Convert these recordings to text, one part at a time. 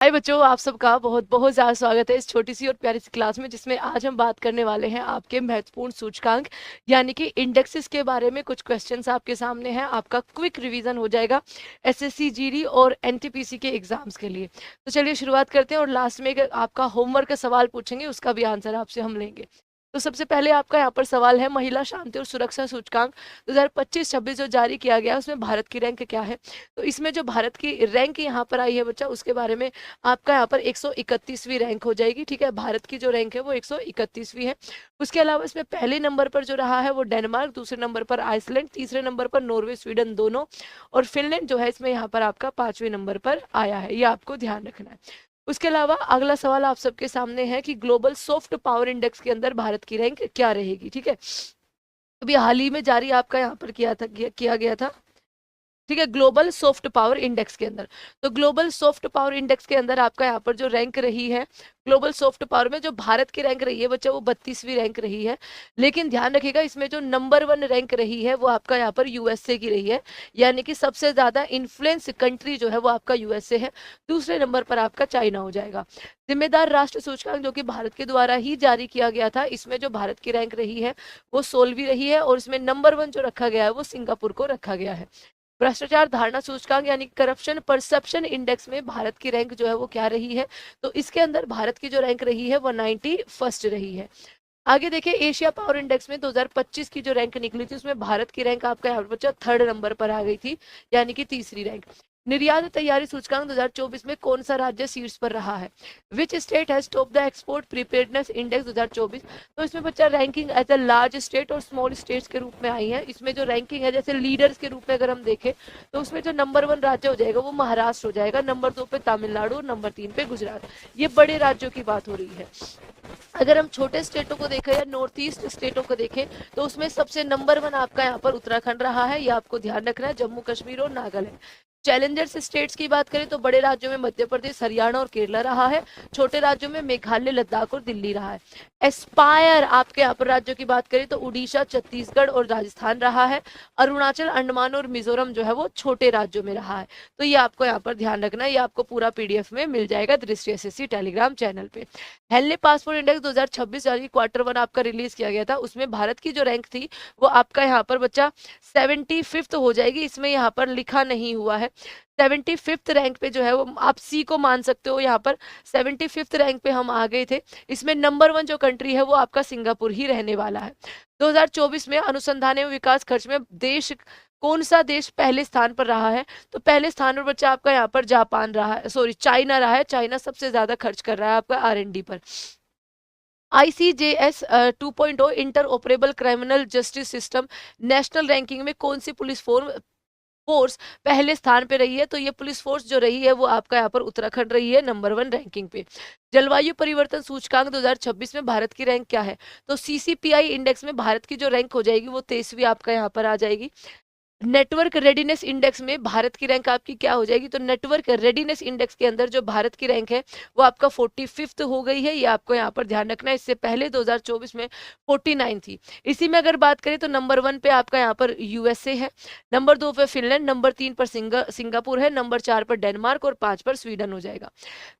हाय बच्चों, आप सबका बहुत बहुत ज़्यादा स्वागत है इस छोटी सी और प्यारी सी क्लास में, जिसमें आज हम बात करने वाले हैं आपके महत्वपूर्ण सूचकांक यानी कि इंडेक्सेस के बारे में। कुछ क्वेश्चंस आपके सामने हैं, आपका क्विक रिवीजन हो जाएगा एसएससी जीडी और एनटीपीसी के एग्जाम्स के लिए। तो चलिए शुरुआत करते हैं और लास्ट में एक आपका होमवर्क का सवाल पूछेंगे, उसका भी आंसर आपसे हम लेंगे। तो सबसे पहले आपका यहाँ पर सवाल है, महिला शांति और सुरक्षा सूचकांक 2025-26 जो जारी किया गया है उसमें भारत की रैंक क्या है। तो इसमें जो भारत की रैंक यहाँ पर आई है बच्चा, उसके बारे में आपका यहाँ पर 131वीं रैंक हो जाएगी। ठीक है, भारत की जो रैंक है वो 131वीं है। उसके अलावा इसमें पहले नंबर पर जो रहा है वो डेनमार्क, दूसरे नंबर पर आइसलैंड, तीसरे नंबर पर नॉर्वे, स्वीडन दोनों, और फिनलैंड जो है इसमें यहाँ पर आपका 5वें नंबर पर आया है। ये आपको ध्यान रखना है। उसके अलावा अगला सवाल आप सबके सामने है कि ग्लोबल सॉफ्ट पावर इंडेक्स के अंदर भारत की रैंक क्या रहेगी। ठीक है, अभी हाल ही में जारी आपका यहाँ पर किया गया था। ठीक है, ग्लोबल सॉफ्ट पावर इंडेक्स के अंदर। तो ग्लोबल सॉफ्ट पावर इंडेक्स के अंदर आपका यहाँ पर जो रैंक रही है ग्लोबल सॉफ्ट पावर में, जो भारत की रैंक रही है बच्चा वो 32वीं रैंक रही है। लेकिन ध्यान रखिएगा, इसमें जो नंबर 1 रैंक रही है वो आपका यहाँ पर यूएसए की रही है, यानी कि सबसे ज्यादा इन्फ्लुएंस कंट्री जो है वो आपका यूएसए है। दूसरे नंबर पर आपका चाइना हो जाएगा। जिम्मेदार राष्ट्र सूचकांक जो कि भारत के द्वारा ही जारी किया गया था, इसमें जो भारत की रैंक रही है वो 16वीं रही है, और इसमें नंबर 1 जो रखा गया है वो सिंगापुर को रखा गया है। भ्रष्टाचार धारणा सूचकांक यानी करप्शन परसेप्शन इंडेक्स में भारत की रैंक जो है वो क्या रही है। तो इसके अंदर भारत की जो रैंक रही है वो 91st रही है। आगे देखिए, एशिया पावर इंडेक्स में 2025 की जो रैंक निकली थी उसमें भारत की रैंक आपका यहाँ पर बच्चा 3rd नंबर पर आ गई थी, यानी कि तीसरी रैंक। निर्यात तैयारी सूचकांक 2024 में कौन सा राज्य शीर्ष पर रहा है। Which state has top the export preparedness index 2024। तो इसमें बच्चा ranking as a large state और स्मॉल स्टेट्स के रूप में आई है। इसमें जो रैंकिंग है जैसे लीडर्स के रूप में अगर हम देखें तो उसमें जो नंबर 1 राज्य हो जाएगा वो महाराष्ट्र हो जाएगा, नंबर 2 पे तमिलनाडु और नंबर 3 पे गुजरात। ये बड़े राज्यों की बात हो रही है। अगर हम छोटे स्टेटों को देखें या नॉर्थ ईस्ट स्टेटों को देखें तो उसमें सबसे नंबर 1 आपका यहाँ पर उत्तराखंड रहा है, ये आपको ध्यान रखना है, जम्मू कश्मीर और नागालैंड। चैलेंजर्स स्टेट्स की बात करें तो बड़े राज्यों में मध्य प्रदेश, हरियाणा और केरला रहा है। छोटे राज्यों में मेघालय, लद्दाख और दिल्ली रहा है। एस्पायर आपके यहाँ पर राज्यों की बात करें तो उड़ीसा, छत्तीसगढ़ और राजस्थान रहा है। अरुणाचल, अंडमान और मिजोरम जो है वो छोटे राज्यों में रहा है। तो ये आपको यहाँ पर ध्यान रखना है, ये आपको पूरा पीडीएफ में मिल जाएगा दृष्टि एसएससी टेलीग्राम चैनल पे। हेनले पासपोर्ट इंडेक्स 2026 यानी Q1 आपका रिलीज किया गया था, उसमें भारत की जो रैंक थी वो आपका यहाँ पर बच्चा 75th हो जाएगी। इसमें यहाँ पर लिखा नहीं हुआ है। 75th रैंक पे जो है वो आप सी को मान सकते हो, यहाँ पर 75th रैंक पे हम आ गए थे। इसमें नंबर 1 जो कंट्री है वो आपका सिंगापुर ही रहने वाला है। 2024 में अनुसंधान एवं विकास खर्च में देश, कौन सा देश पहले स्थान पर रहा है। तो पहले स्थान पर बच्चा आपका यहाँ पर जापान रहा है, सॉरी चाइना रहा है। चाइना सबसे ज्यादा खर्च कर रहा है आपका आर&डी पर। ICJS 2.0 inter operable criminal justice system national ranking में कौन सी पुलिस फोर्स पहले स्थान पे रही है। तो ये पुलिस फोर्स जो रही है वो आपका यहाँ पर उत्तराखंड रही है नंबर 1 रैंकिंग पे। जलवायु परिवर्तन सूचकांक 2026 में भारत की रैंक क्या है। तो CCPI इंडेक्स में भारत की जो रैंक हो जाएगी वो 23वीं आपका यहाँ पर आ जाएगी। नेटवर्क रेडीनेस इंडेक्स में भारत की रैंक आपकी क्या हो जाएगी। तो नेटवर्क रेडीनेस इंडेक्स के अंदर जो भारत की रैंक है वो आपका 45th हो गई है, ये आपको यहाँ पर ध्यान रखना है। इससे पहले 2024 में 49 थी। इसी में अगर बात करें तो नंबर 1 पे आपका यहाँ पर यूएसए है, नंबर 2 पे फिनलैंड, नंबर 3 पर सिंगापुर है, नंबर 4 पर डेनमार्क और 5 पर स्वीडन हो जाएगा।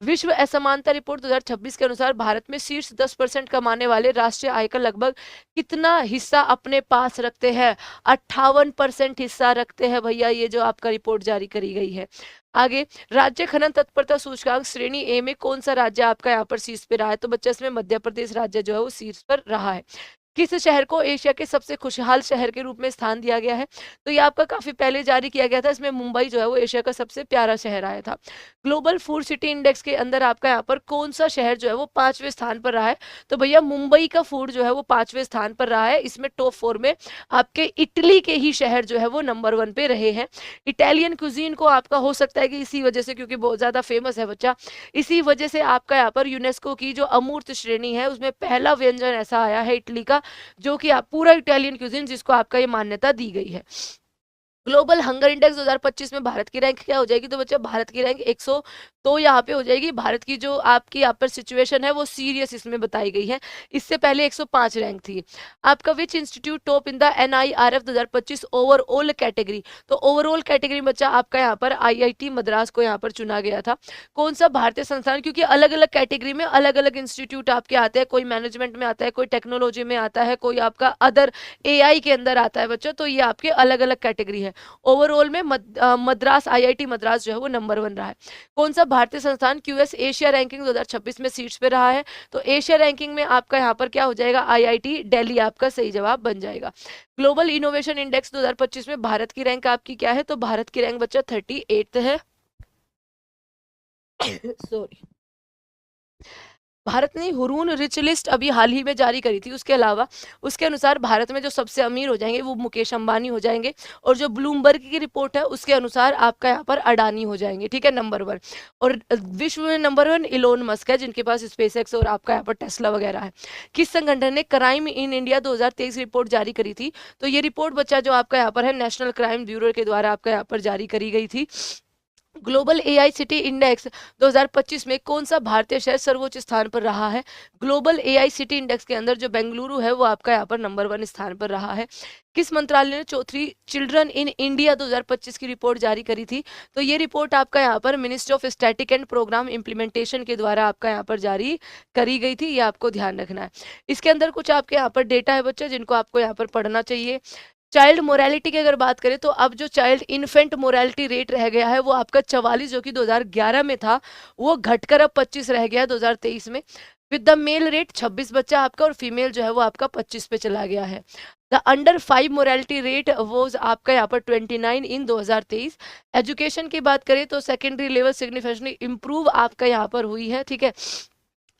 विश्व असमानता रिपोर्ट 2026 के अनुसार भारत में शीर्ष 10% कमाने वाले राष्ट्रीय आय का लगभग कितना हिस्सा अपने पास रखते हैं। 58% हिस्सा रखते हैं भैया, ये जो आपका रिपोर्ट जारी करी गई है। आगे, राज्य खनन तत्परता सूचकांक श्रेणी ए में कौन सा राज्य आपका यहाँ पर शीर्ष पे रहा है। तो बच्चा इसमें मध्य प्रदेश राज्य जो है वो शीर्ष पर रहा है। किस शहर को एशिया के सबसे खुशहाल शहर के रूप में स्थान दिया गया है। तो ये आपका काफी पहले जारी किया गया था, इसमें मुंबई जो है वो एशिया का सबसे प्यारा शहर आया था। ग्लोबल फूड सिटी इंडेक्स के अंदर आपका यहाँ पर कौन सा शहर जो है वो 5वें स्थान पर रहा है। तो भैया मुंबई का फूड जो है वो 5वें स्थान पर रहा है। इसमें टॉप 4 में आपके इटली के ही शहर जो है वो नंबर 1 पे रहे हैं। इटालियन क्यूजीन को आपका हो सकता है कि इसी वजह से, क्योंकि बहुत ज्यादा फेमस है बच्चा, इसी वजह से आपका यहाँ पर यूनेस्को की जो अमूर्त श्रेणी है उसमें पहला व्यंजन ऐसा आया है इटली का, जो कि आप पूरा इटालियन क्यूजिन जिसको आपका ये मान्यता दी गई है। ग्लोबल हंगर इंडेक्स 2025 में भारत की रैंक क्या हो जाएगी? तो बच्चा भारत की रैंक 100 तो यहाँ पे हो जाएगी। भारत की जो आपकी यहाँ पर सिचुएशन है वो सीरियस इसमें बताई गई है। इससे पहले 105 रैंक थी। आपका which institute top in the NIRF 2025 overall category? तो ओवरऑल कैटेगरी बच्चा आपका यहाँ पर IIT मद्रास को यहाँ पर चुना गया था। कौन सा भारतीय संस्थान, क्योंकि अलग अलग कैटेगरी में अलग अलग इंस्टीट्यूट आपके आते हैं, कोई मैनेजमेंट में आता है, कोई टेक्नोलॉजी में आता है, कोई आपका अदर AI के अंदर आता है बच्चा, तो ये आपके अलग अलग कैटेगरी है। ओवरऑल में मद्रास IIT मद्रास जो है वो नंबर 1 रहा है। कौन सा भारतीय संस्थान QS एशिया रैंकिंग 2026 में सीट्स पे रहा है? तो एशिया रैंकिंग में आपका यहाँ पर क्या हो जाएगा? IIT दिल्ली आपका सही जवाब बन जाएगा। ग्लोबल इनोवेशन इंडेक्स 2025 में भारत की रैंक आपकी क्या है? तो भारत की रैंक बच्चा 38 है। सॉरी, भारत ने हुरून रिच लिस्ट अभी हाल ही में जारी करी थी। उसके अलावा उसके अनुसार भारत में जो सबसे अमीर हो जाएंगे वो मुकेश अंबानी हो जाएंगे, और जो ब्लूमबर्ग की रिपोर्ट है उसके अनुसार आपका यहाँ पर अडानी हो जाएंगे, ठीक है, नंबर 1। और विश्व में नंबर 1 इलोन मस्क है, जिनके पास स्पेसएक्स और आपका यहाँ पर टेस्ला वगैरह है। किस संगठन ने क्राइम इन इंडिया 2023 रिपोर्ट जारी करी थी? तो ये रिपोर्ट बच्चा जो आपका यहाँ पर है नेशनल क्राइम ब्यूरो के द्वारा आपका यहाँ पर जारी करी गई थी। ग्लोबल AI सिटी इंडेक्स 2025 में कौन सा भारतीय शहर सर्वोच्च स्थान पर रहा है? ग्लोबल AI सिटी इंडेक्स के अंदर जो बेंगलुरु है वो आपका यहाँ पर नंबर 1 स्थान पर रहा है। किस मंत्रालय ने चौथी चिल्ड्रन इन इंडिया 2025 की रिपोर्ट जारी करी थी? तो ये रिपोर्ट आपका यहाँ पर ministry of static and programme implementation के द्वारा आपका यहाँ पर जारी करी गई थी। ये आपको ध्यान रखना है। इसके अंदर कुछ आपके यहाँ पर डेटा है बच्चे जिनको आपको यहाँ पर पढ़ना चाहिए। चाइल्ड मोरालिटी की अगर बात करें तो अब जो चाइल्ड इन्फेंट मोरालिटी रेट रह गया है वो आपका 44 जो कि 2011 में था, वो घटकर अब 25 रह गया है 2023 में। विद द मेल रेट 26 बच्चा आपका, और फीमेल जो है वो आपका 25 पे चला गया है। द अंडर 5 मोरालिटी रेट वो आपका यहाँ पर 29 इन 2023। एजुकेशन की बात करें तो सेकेंडरी लेवल सिग्निफिकेंटली इंप्रूव आपका यहाँ पर हुई है, ठीक है।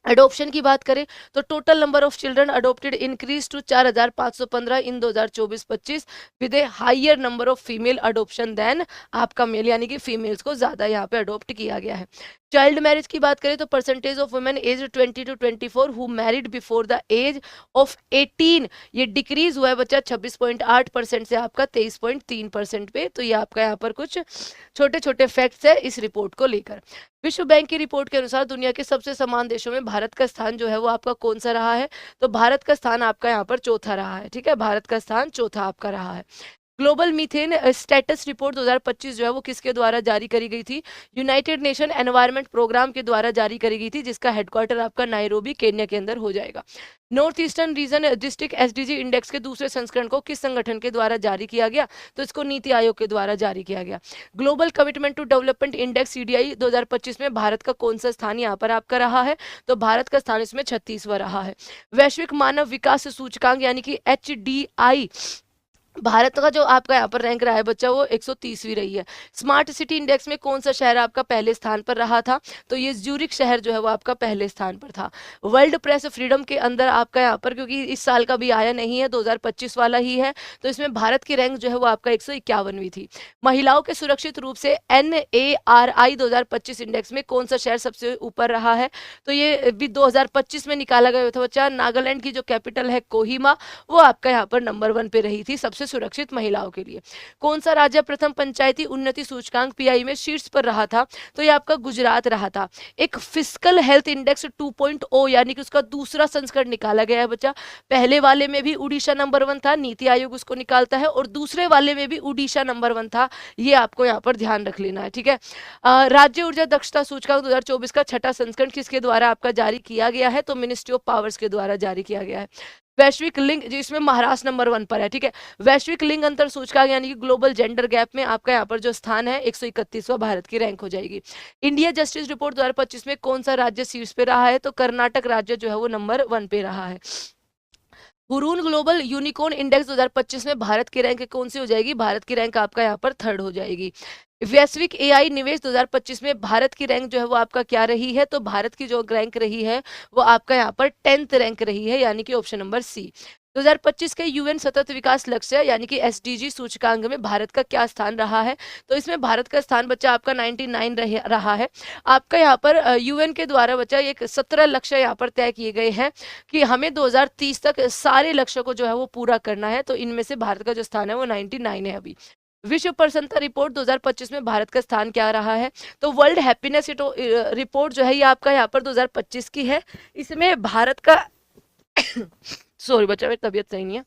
अडोप्शन की बात करें तो total number of children adopted increase to 4515 in 2024-25 with a higher number of female adoption than आपका मेल, यानी कि फीमेल्स को ज्यादा यहाँ पे अडोप्ट किया गया है। चाइल्ड मैरिज की बात करें तो percentage of women age 20 to 24 who married before the age of 18 ये डिक्रीज हुआ है बच्चा 26.8% से आपका 23.3% पे। तो ये आपका यहाँ पर कुछ छोटे छोटे फैक्ट्स है इस रिपोर्ट को लेकर। विश्व बैंक की रिपोर्ट के अनुसार दुनिया के सबसे समान देशों में भारत का स्थान जो है वो आपका कौन सा रहा है? तो भारत का स्थान आपका यहाँ पर चौथा रहा है, ठीक है, भारत का स्थान चौथा आपका रहा है। ग्लोबल मीथेन स्टेटस रिपोर्ट 2025 जो है वो किसके द्वारा जारी करी गई थी? यूनाइटेड नेशन एनवायरनमेंट प्रोग्राम के द्वारा जारी करी गई थी, जिसका हेडक्वार्टर आपका नायरोबी केन्या के अंदर हो जाएगा। North eastern region district SDG index के दूसरे संस्करण को किस संगठन के द्वारा जारी किया गया? तो इसको नीति आयोग के द्वारा जारी किया गया। Global commitment to development index CDI 2025 में भारत का कौन सा स्थान यहाँ पर आपका रहा है? तो भारत का स्थान इसमें 36वां रहा है। वैश्विक मानव विकास सूचकांक यानी कि HDI भारत का जो आपका यहाँ पर रैंक रहा है बच्चा वो 130वीं रही है। स्मार्ट सिटी इंडेक्स में कौन सा शहर आपका पहले स्थान पर रहा था? तो ये ज्यूरिक शहर जो है वो आपका पहले स्थान पर था। वर्ल्ड प्रेस फ्रीडम के अंदर आपका यहाँ पर, क्योंकि इस साल का भी आया नहीं है, 2025 वाला ही है, तो इसमें भारत की रैंक जो है वो आपका 151वीं थी। महिलाओं के सुरक्षित रूप से NARI 2025 इंडेक्स में कौन सा शहर सबसे ऊपर रहा है? तो ये भी 2025 में निकाला गया था बच्चा। नागालैंड की जो कैपिटल है कोहिमा, वो आपका यहाँ पर नंबर 1 पे रही थी सबसे सुरक्षित महिलाओं के लिए। कौन सा राज्य प्रथम पंचायती उन्नति सूचकांक PI में शीर्ष पर रहा था? तो ये आपका गुजरात रहा था। एक फिजिकल हेल्थ इंडेक्स 2.0 यानी कि उसका दूसरा संस्करण निकाला गया है बच्चा। पहले वाले में भी उड़ीसा नंबर 1 था, नीति आयोग उसको निकालता है, और दूसरे वाले में भी उड़ीसा नंबर 1 था। ये आपको यहाँ पर ध्यान रख लेना है, ठीक है। राज्य ऊर्जा दक्षता सूचकांक 2024 का छठा संस्करण किसके द्वारा आपका जारी किया गया है? तो मिनिस्ट्री ऑफ पावर्स के द्वारा जारी किया गया है। वैश्विक लिंग, जिसमें महाराष्ट्र नंबर 1 पर है, ठीक है। वैश्विक लिंग अंतर सूचकांक यानी कि ग्लोबल जेंडर गैप में आपका यहाँ पर जो स्थान है 131वां भारत की रैंक हो जाएगी। इंडिया जस्टिस रिपोर्ट 2025 में कौन सा राज्य शीर्ष पे रहा है? तो कर्नाटक राज्य जो है वो नंबर 1 पे रहा है। हुरून ग्लोबल यूनिकॉर्न इंडेक्स 2025 में भारत की रैंक कौन सी हो जाएगी? भारत की रैंक आपका यहाँ पर 3rd हो जाएगी। वैश्विक AI निवेश 2025 में भारत की रैंक जो है वो आपका क्या रही है? तो भारत की जो रैंक रही है वो आपका यहाँ पर 10th रैंक रही है, यानी कि ऑप्शन नंबर C। 2025 के UN सतत विकास लक्ष्य यानी कि SDG सूचकांक में भारत का क्या स्थान रहा है? तो इसमें भारत का स्थान बच्चा आपका 99 रहा है। आपका यहाँ पर UN के द्वारा बच्चा एक 17 लक्ष्य यहाँ पर तय किए गए हैं कि हमें 2030 तक सारे लक्ष्य को जो है वो पूरा करना है, तो इनमें से भारत का जो स्थान है वो 99 है अभी। विश्व प्रसन्नता रिपोर्ट 2025 में भारत का स्थान क्या रहा है? तो वर्ल्ड हैप्पीनेस रिपोर्ट जो है ये आपका यहाँ पर 2025 की है। इसमें भारत का सॉरी बच्चा, मेरी तबीयत सही नहीं है।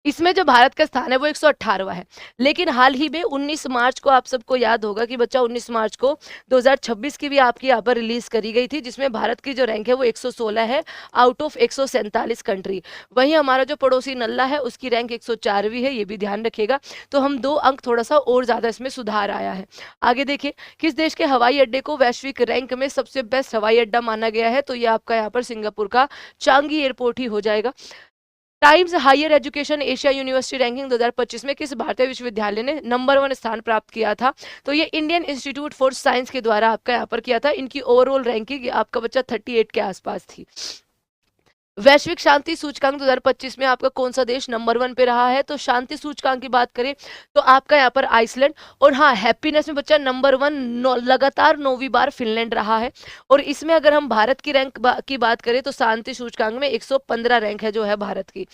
इसमें जो भारत का स्थान है वो 118वां है। लेकिन हाल ही में 19 मार्च को आप सबको याद होगा कि बच्चा 19 मार्च को 2026 की भी आपकी यहाँ पर रिलीज करी गई थी, जिसमें भारत की जो रैंक है वो 116 है आउट ऑफ 147 कंट्री। वहीं हमारा जो पड़ोसी नल्ला है उसकी रैंक 104वीं है, ये भी ध्यान रखिएगा। तो हम 2 अंक थोड़ा सा और ज़्यादा इसमें सुधार आया है। आगे देखिए, किस देश के हवाई अड्डे को वैश्विक रैंक में सबसे बेस्ट हवाई अड्डा माना गया है? तो ये आपका यहाँ पर सिंगापुर का चांगी एयरपोर्ट ही हो जाएगा। Times Higher Education Asia University ranking 2025 में किस भारतीय विश्वविद्यालय ने नंबर 1 स्थान प्राप्त किया था? तो ये इंडियन इंस्टीट्यूट फॉर साइंस के द्वारा आपका यहाँ पर किया था। इनकी ओवरऑल रैंकिंग आपका बच्चा 38 के आसपास थी। वैश्विक शांति सूचकांक 2025 में आपका कौन सा देश नंबर 1 पे रहा है? तो शांति सूचकांक की बात करें तो आपका यहाँ पर आइसलैंड, और हाँ हैप्पीनेस में बच्चा नंबर 1 लगातार 9वीं बार फिनलैंड रहा है। और इसमें अगर हम भारत की रैंक की बात करें तो शांति सूचकांक में 115 रैंक है जो है भारत की।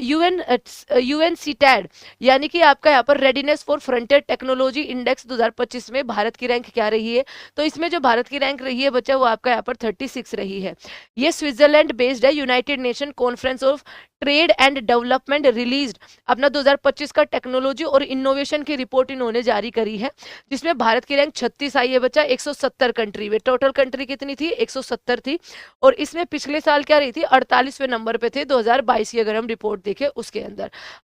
यूएन सीटैड यानी कि आपका यहाँ पर readiness for frontier technology index 2025 में भारत की रैंक क्या रही है? तो इसमें जो भारत की रैंक रही है बच्चा वो आपका यहाँ पर 36 रही है। ये स्विट्जरलैंड बेस्ड है। United nation conference of trade and development released अपना 2025 का टेक्नोलॉजी और इनोवेशन की रिपोर्ट इन्होंने जारी करी है, जिसमें भारत की रैंक 36 आई है बच्चा 170 कंट्री में। टोटल कंट्री कितनी थी? 170 थी। और इसमें पिछले साल क्या रही थी? 48वें नंबर पे थे 2022 की अगर हम रिपोर्ट देखें उसके अंदर।